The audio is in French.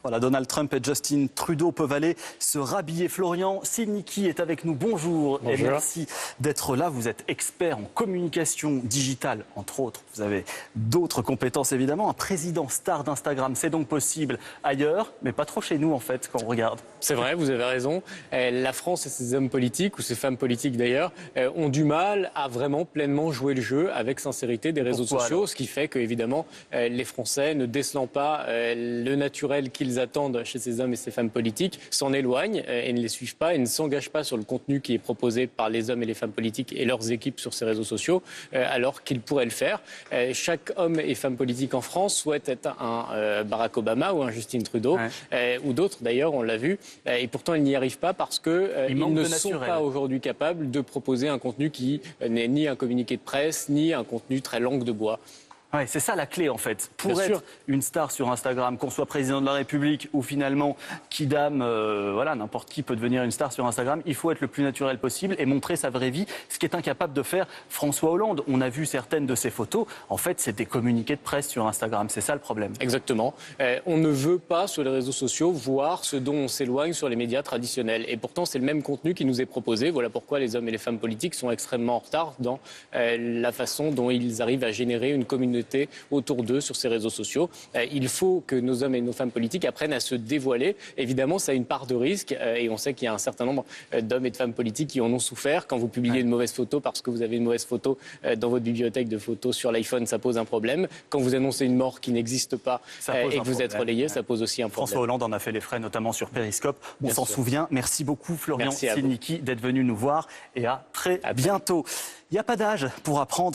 Voilà, Donald Trump et Justin Trudeau peuvent aller se rhabiller. Florian Silnicki est avec nous. Bonjour. Et merci d'être là. Vous êtes expert en communication digitale, entre autres. Vous avez d'autres compétences, évidemment. Un président star d'Instagram, c'est donc possible ailleurs, mais pas trop chez nous, en fait, quand on regarde. C'est vrai, vous avez raison. La France et ses hommes politiques, ou ses femmes politiques d'ailleurs, ont du mal à vraiment pleinement jouer le jeu avec sincérité des réseaux sociaux, alors ce qui fait que, évidemment, les Français, ne décelant pas le naturel qu'ils attendent chez ces hommes et ces femmes politiques, s'en éloignent et ne les suivent pas et ne s'engagent pas sur le contenu qui est proposé par les hommes et les femmes politiques et leurs équipes sur ces réseaux sociaux, alors qu'ils pourraient le faire. Chaque homme et femme politique en France souhaite être un Barack Obama ou un Justin Trudeau, ou d'autres d'ailleurs, on l'a vu. Et pourtant, ils n'y arrivent pas parce qu'ils ne sont pas aujourd'hui capables de proposer un contenu qui n'est ni un communiqué de presse, ni un contenu très langue de bois. Ouais, c'est ça la clé en fait. Pour être une star sur Instagram, qu'on soit président de la République ou finalement Kidam, voilà, n'importe qui peut devenir une star sur Instagram, il faut être le plus naturel possible et montrer sa vraie vie, ce qui est incapable de faire François Hollande. On a vu certaines de ses photos, en fait c'est des communiqués de presse sur Instagram, c'est ça le problème. Exactement. On ne veut pas sur les réseaux sociaux voir ce dont on s'éloigne sur les médias traditionnels. Et pourtant c'est le même contenu qui nous est proposé. Voilà pourquoi les hommes et les femmes politiques sont extrêmement en retard dans la façon dont ils arrivent à générer une communauté autour d'eux sur ces réseaux sociaux. Il faut que nos hommes et nos femmes politiques apprennent à se dévoiler. Évidemment, ça a une part de risque et on sait qu'il y a un certain nombre d'hommes et de femmes politiques qui en ont souffert. Quand vous publiez une mauvaise photo parce que vous avez une mauvaise photo dans votre bibliothèque de photos sur l'iPhone, ça pose un problème. Quand vous annoncez une mort qui n'existe pas et que vous êtes relayé, ça pose aussi un problème. François Hollande en a fait les frais, notamment sur Periscope. On s'en souvient. Merci beaucoup, Florian Silnicki, d'être venu nous voir et à très bientôt. Il n'y a pas d'âge pour apprendre.